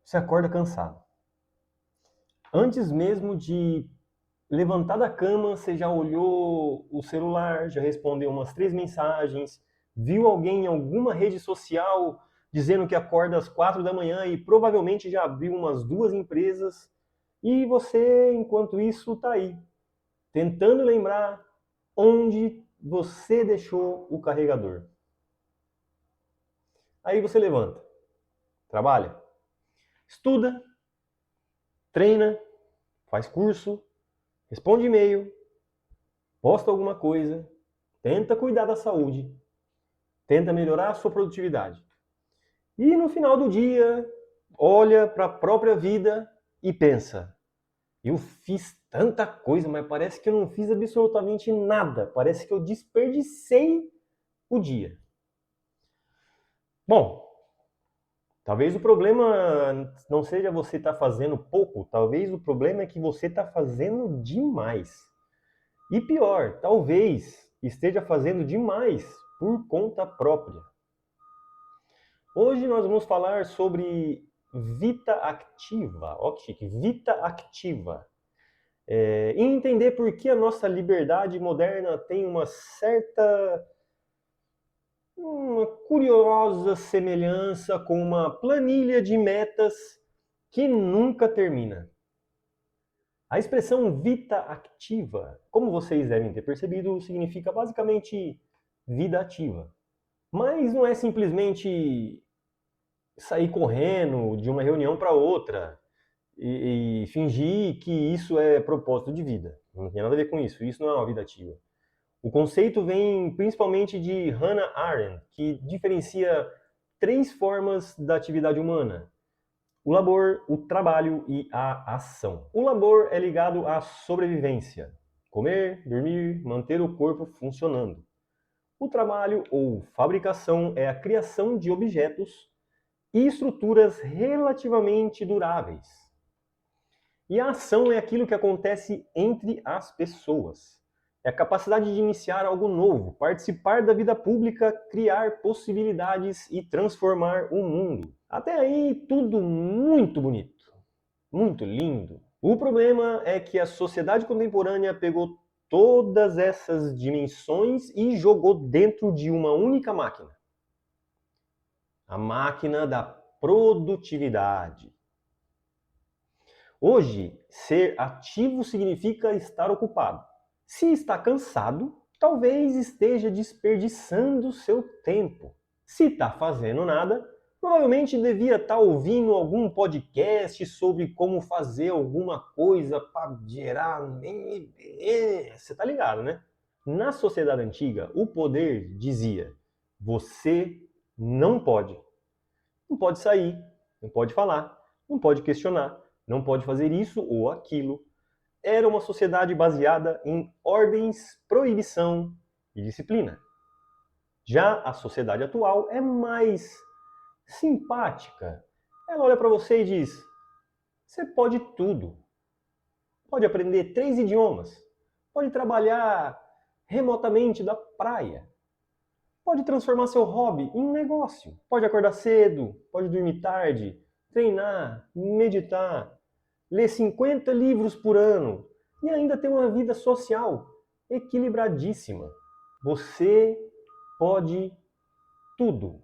Você acorda cansado. Antes mesmo de levantar da cama, você já olhou o celular, já respondeu umas 3 mensagens, viu alguém em alguma rede social dizendo que acorda às 4 da manhã e provavelmente já abriu umas 2 empresas. E você, enquanto isso, está aí, tentando lembrar onde você deixou o carregador. Aí você levanta, trabalha, estuda, treina, faz curso, responde e-mail, posta alguma coisa, tenta cuidar da saúde, tenta melhorar a sua produtividade. E no final do dia, olha para a própria vida e pensa: eu fiz tanta coisa, mas parece que eu não fiz absolutamente nada. Parece que eu desperdicei o dia. Bom, talvez o problema não seja você estar fazendo pouco, talvez o problema é que você está fazendo demais. E pior, talvez esteja fazendo demais por conta própria. Hoje nós vamos falar sobre Vita Activa, ó que chique, Vita Activa. E entender por que a nossa liberdade moderna tem uma curiosa semelhança com uma planilha de metas que nunca termina. A expressão Vita Activa, como vocês devem ter percebido, significa basicamente vida ativa. Mas não é simplesmente sair correndo de uma reunião para outra e fingir que isso é propósito de vida. Não tem nada a ver com isso. Isso não é uma vida ativa. O conceito vem principalmente de Hannah Arendt, que diferencia 3 formas da atividade humana: o labor, o trabalho e a ação. O labor é ligado à sobrevivência: comer, dormir, manter o corpo funcionando. O trabalho ou fabricação é a criação de objetos e estruturas relativamente duráveis. E a ação é aquilo que acontece entre as pessoas. É a capacidade de iniciar algo novo, participar da vida pública, criar possibilidades e transformar o mundo. Até aí, tudo muito bonito, muito lindo. O problema é que a sociedade contemporânea pegou todas essas dimensões e jogou dentro de uma única máquina: a máquina da produtividade. Hoje, ser ativo significa estar ocupado. Se está cansado, talvez esteja desperdiçando seu tempo. Se está fazendo nada, provavelmente devia estar ouvindo algum podcast sobre como fazer alguma coisa para gerar. Você está ligado, né? Na sociedade antiga, o poder dizia: você não pode. Não pode sair, não pode falar, não pode questionar, não pode fazer isso ou aquilo. Era uma sociedade baseada em ordens, proibição e disciplina. Já a sociedade atual é mais simpática. Ela olha para você e diz: você pode tudo. Pode aprender 3 idiomas. Pode trabalhar remotamente da praia. Pode transformar seu hobby em um negócio. Pode acordar cedo, pode dormir tarde, treinar, meditar, ler 50 livros por ano e ainda ter uma vida social equilibradíssima. Você pode tudo.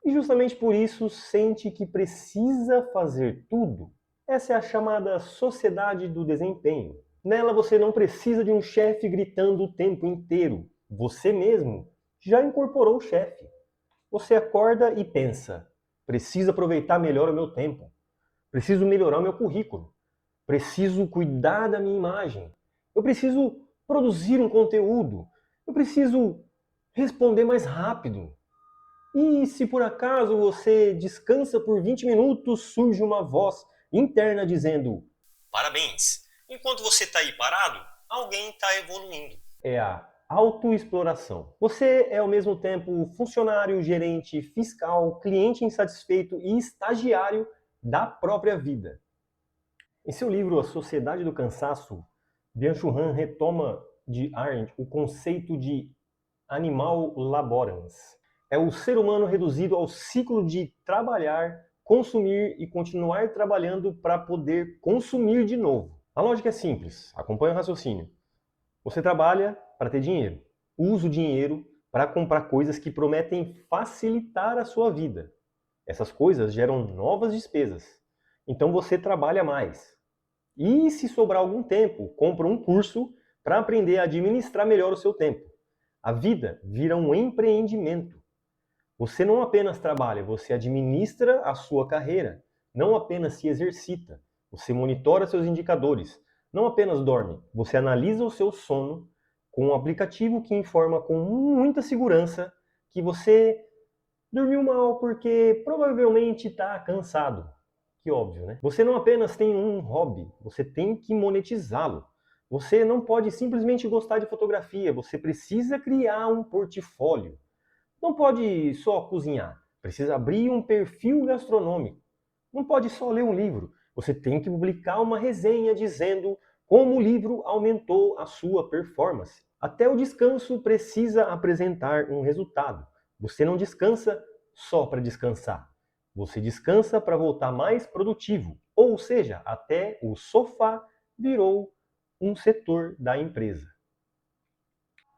E justamente por isso sente que precisa fazer tudo. Essa é a chamada sociedade do desempenho. Nela você não precisa de um chefe gritando o tempo inteiro. Você mesmo já incorporou o chefe. Você acorda e pensa: preciso aproveitar melhor o meu tempo. Preciso melhorar o meu currículo. Preciso cuidar da minha imagem. Eu preciso produzir um conteúdo. Eu preciso responder mais rápido. E se por acaso você descansa por 20 minutos, surge uma voz interna dizendo: parabéns! Enquanto você está aí parado, alguém está evoluindo. É a autoexploração. Você é ao mesmo tempo funcionário, gerente, fiscal, cliente insatisfeito e estagiário da própria vida. Em seu livro A Sociedade do Cansaço, Byung-Chul Han retoma de Arendt o conceito de animal laborans. É o ser humano reduzido ao ciclo de trabalhar consumir e continuar trabalhando para poder consumir de novo. A lógica é simples, acompanha o raciocínio. Você trabalha para ter dinheiro, usa o dinheiro para comprar coisas que prometem facilitar a sua vida. Essas coisas geram novas despesas, então você trabalha mais. E se sobrar algum tempo, compra um curso para aprender a administrar melhor o seu tempo. A vida vira um empreendimento. Você não apenas trabalha, você administra a sua carreira. Não apenas se exercita, você monitora seus indicadores. Não apenas dorme, você analisa o seu sono com um aplicativo que informa com muita segurança que você dormiu mal porque provavelmente está cansado. Que óbvio, né? Você não apenas tem um hobby, você tem que monetizá-lo. Você não pode simplesmente gostar de fotografia, você precisa criar um portfólio. Não pode só cozinhar, precisa abrir um perfil gastronômico. Não pode só ler um livro, você tem que publicar uma resenha dizendo como o livro aumentou a sua performance. Até o descanso precisa apresentar um resultado. Você não descansa só para descansar. Você descansa para voltar mais produtivo. Ou seja, até o sofá virou um setor da empresa.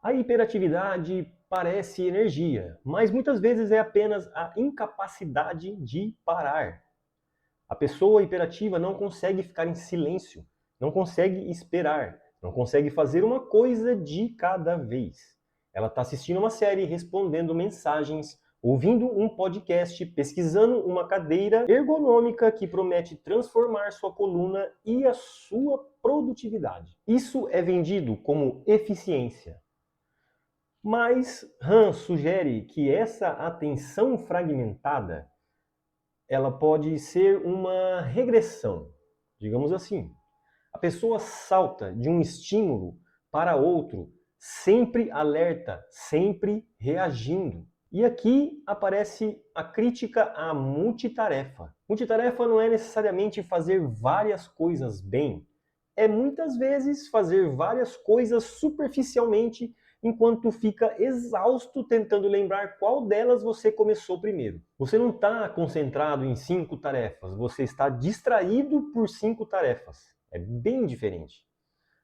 A hiperatividade parece energia, mas muitas vezes é apenas a incapacidade de parar. A pessoa hiperativa não consegue ficar em silêncio, não consegue esperar, não consegue fazer uma coisa de cada vez. Ela está assistindo uma série, respondendo mensagens, ouvindo um podcast, pesquisando uma cadeira ergonômica que promete transformar sua coluna e a sua produtividade. Isso é vendido como eficiência. Mas Han sugere que essa atenção fragmentada ela pode ser uma regressão, digamos assim. A pessoa salta de um estímulo para outro, sempre alerta, sempre reagindo. E aqui aparece a crítica à multitarefa. Multitarefa não é necessariamente fazer várias coisas bem, é muitas vezes fazer várias coisas superficialmente enquanto fica exausto tentando lembrar qual delas você começou primeiro. Você não está concentrado em 5 tarefas, você está distraído por 5 tarefas. É bem diferente.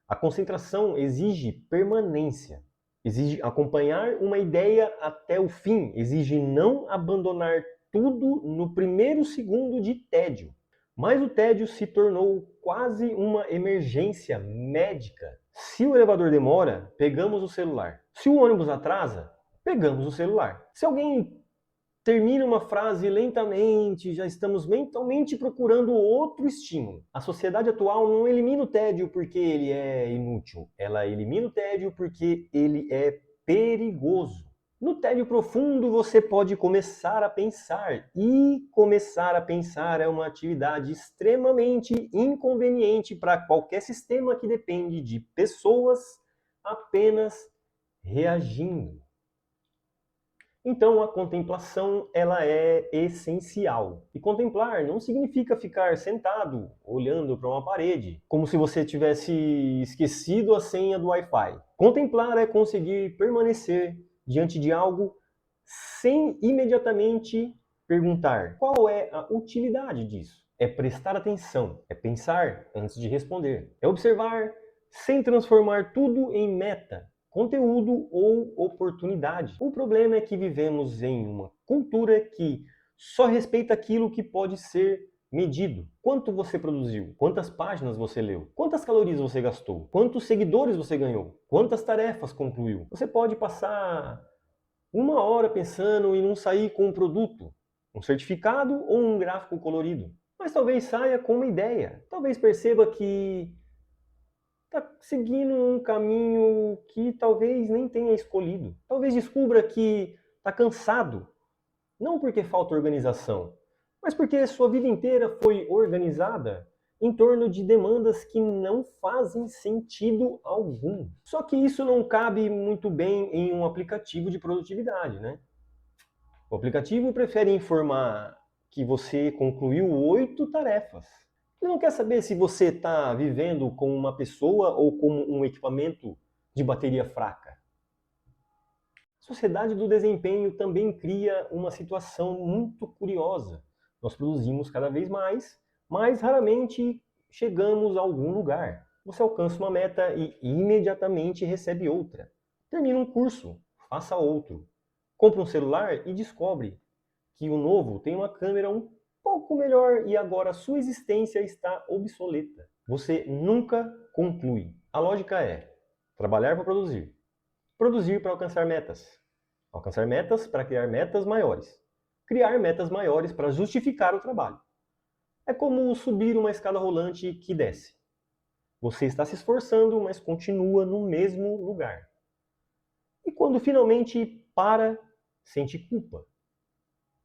A concentração exige permanência, exige acompanhar uma ideia até o fim, exige não abandonar tudo no primeiro segundo de tédio. Mas o tédio se tornou quase uma emergência médica. Se o elevador demora, pegamos o celular. Se o ônibus atrasa, pegamos o celular. Se alguém termina uma frase lentamente, já estamos mentalmente procurando outro estímulo. A sociedade atual não elimina o tédio porque ele é inútil. Ela elimina o tédio porque ele é perigoso. No tédio profundo você pode começar a pensar, e começar a pensar é uma atividade extremamente inconveniente para qualquer sistema que depende de pessoas apenas reagindo. Então a contemplação ela é essencial. E contemplar não significa ficar sentado olhando para uma parede, como se você tivesse esquecido a senha do Wi-Fi. Contemplar é conseguir permanecer diante de algo sem imediatamente perguntar qual é a utilidade disso. É prestar atenção, é pensar antes de responder, é observar sem transformar tudo em meta, conteúdo ou oportunidade. O problema é que vivemos em uma cultura que só respeita aquilo que pode ser medido. Quanto você produziu? Quantas páginas você leu? Quantas calorias você gastou? Quantos seguidores você ganhou? Quantas tarefas concluiu? Você pode passar 1 hora pensando em não sair com um produto, um certificado ou um gráfico colorido. Mas talvez saia com uma ideia. Talvez perceba que está seguindo um caminho que talvez nem tenha escolhido. Talvez descubra que está cansado, não porque falta organização, mas porque sua vida inteira foi organizada em torno de demandas que não fazem sentido algum. Só que isso não cabe muito bem em um aplicativo de produtividade, né? O aplicativo prefere informar que você concluiu 8 tarefas. Ele não quer saber se você está vivendo como uma pessoa ou como um equipamento de bateria fraca. A sociedade do desempenho também cria uma situação muito curiosa. Nós produzimos cada vez mais, mas raramente chegamos a algum lugar. Você alcança uma meta e imediatamente recebe outra. Termina um curso, faça outro. Compra um celular e descobre que o novo tem uma câmera um pouco melhor e agora sua existência está obsoleta. Você nunca conclui. A lógica é trabalhar para produzir, produzir para alcançar metas para criar metas maiores, criar metas maiores para justificar o trabalho. É como subir uma escada rolante que desce. Você está se esforçando, mas continua no mesmo lugar. E quando finalmente para, sente culpa.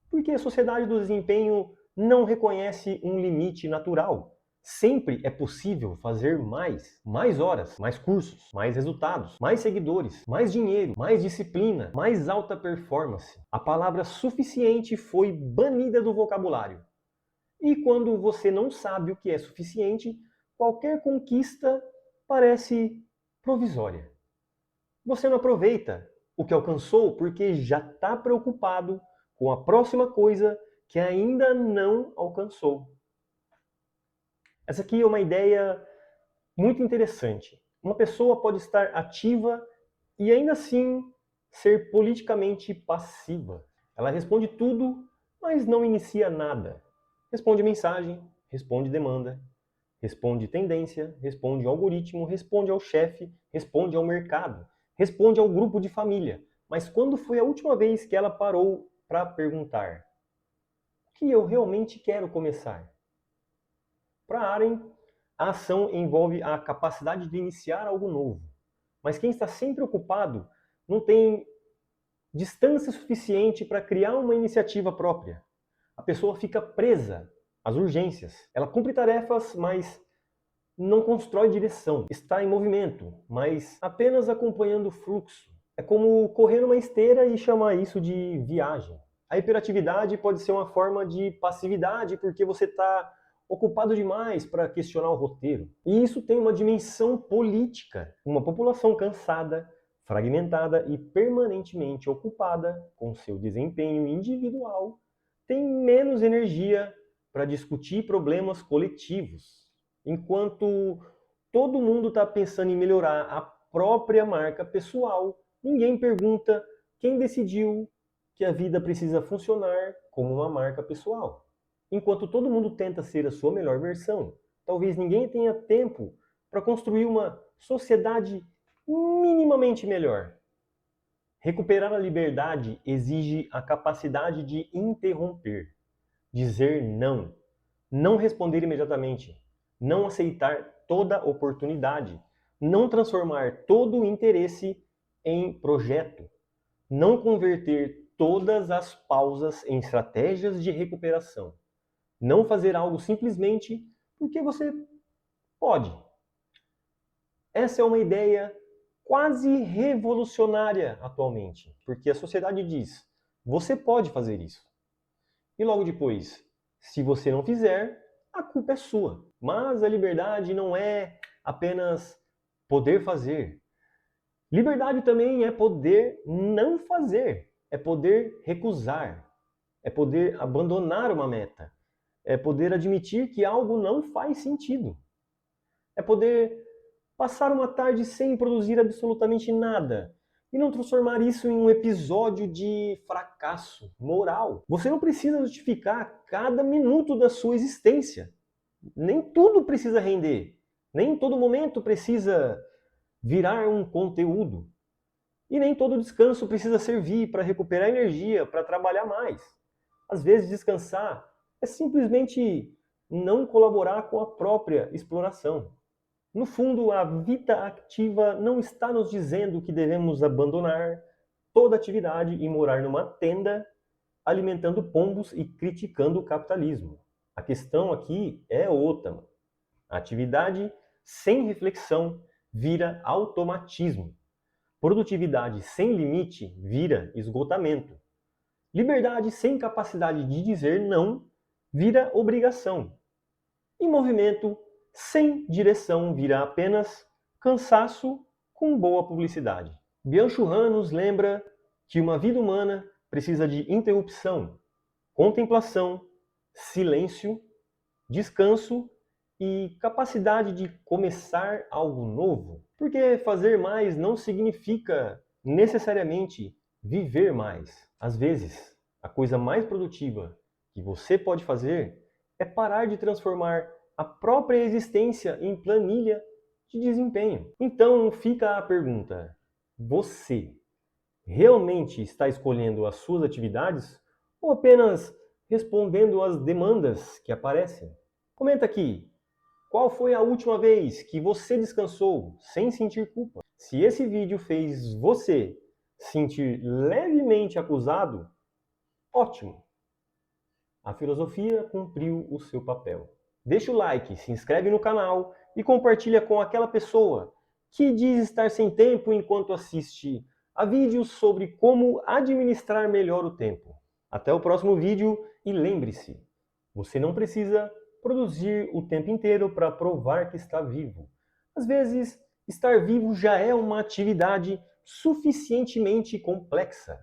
Porque a sociedade do desempenho não reconhece um limite natural. Sempre é possível fazer mais. Mais horas, mais cursos, mais resultados, mais seguidores, mais dinheiro, mais disciplina, mais alta performance. A palavra suficiente foi banida do vocabulário. E quando você não sabe o que é suficiente, qualquer conquista parece provisória. Você não aproveita o que alcançou porque já está preocupado com a próxima coisa que ainda não alcançou. Essa aqui é uma ideia muito interessante. Uma pessoa pode estar ativa e ainda assim ser politicamente passiva. Ela responde tudo, mas não inicia nada. Responde mensagem, responde demanda, responde tendência, responde ao algoritmo, responde ao chefe, responde ao mercado, responde ao grupo de família. Mas quando foi a última vez que ela parou para perguntar: o que eu realmente quero começar? Para Aren, a ação envolve a capacidade de iniciar algo novo. Mas quem está sempre ocupado não tem distância suficiente para criar uma iniciativa própria. A pessoa fica presa às urgências. Ela cumpre tarefas, mas não constrói direção. Está em movimento, mas apenas acompanhando o fluxo. É como correr numa esteira e chamar isso de viagem. A hiperatividade pode ser uma forma de passividade porque você está ocupado demais para questionar o roteiro. E isso tem uma dimensão política. Uma população cansada, fragmentada e permanentemente ocupada com seu desempenho individual tem menos energia para discutir problemas coletivos. Enquanto todo mundo está pensando em melhorar a própria marca pessoal, ninguém pergunta quem decidiu que a vida precisa funcionar como uma marca pessoal. Enquanto todo mundo tenta ser a sua melhor versão, talvez ninguém tenha tempo para construir uma sociedade minimamente melhor. Recuperar a liberdade exige a capacidade de interromper, dizer não, não responder imediatamente, não aceitar toda oportunidade, não transformar todo o interesse em projeto, não converter todas as pausas em estratégias de recuperação, não fazer algo simplesmente porque você pode. Essa é uma ideia quase revolucionária atualmente, porque a sociedade diz: você pode fazer isso. E logo depois, se você não fizer, a culpa é sua. Mas a liberdade não é apenas poder fazer. Liberdade também é poder não fazer, é poder recusar, é poder abandonar uma meta, é poder admitir que algo não faz sentido, é poder passar uma tarde sem produzir absolutamente nada e não transformar isso em um episódio de fracasso moral. Você não precisa justificar cada minuto da sua existência. Nem tudo precisa render. Nem todo momento precisa virar um conteúdo. E nem todo descanso precisa servir para recuperar energia, para trabalhar mais. Às vezes, descansar é simplesmente não colaborar com a própria exploração. No fundo, a vida ativa não está nos dizendo que devemos abandonar toda atividade e morar numa tenda, alimentando pombos e criticando o capitalismo. A questão aqui é outra. A atividade sem reflexão vira automatismo. Produtividade sem limite vira esgotamento. Liberdade sem capacidade de dizer não vira obrigação. E movimento sem direção vira apenas cansaço com boa publicidade. Byung-Chul Han nos lembra que uma vida humana precisa de interrupção, contemplação silêncio, descanso e capacidade de começar algo novo. Porque fazer mais não significa necessariamente viver mais. Às vezes, a coisa mais produtiva que você pode fazer é parar de transformar a própria existência em planilha de desempenho. Então fica a pergunta: você realmente está escolhendo as suas atividades ou apenas respondendo às demandas que aparecem? Comenta aqui, qual foi a última vez que você descansou sem sentir culpa? Se esse vídeo fez você sentir levemente acusado, ótimo! A filosofia cumpriu o seu papel. Deixa o like, se inscreve no canal e compartilha com aquela pessoa que diz estar sem tempo enquanto assiste a vídeos sobre como administrar melhor o tempo. Até o próximo vídeo e lembre-se, você não precisa produzir o tempo inteiro para provar que está vivo. Às vezes, estar vivo já é uma atividade suficientemente complexa.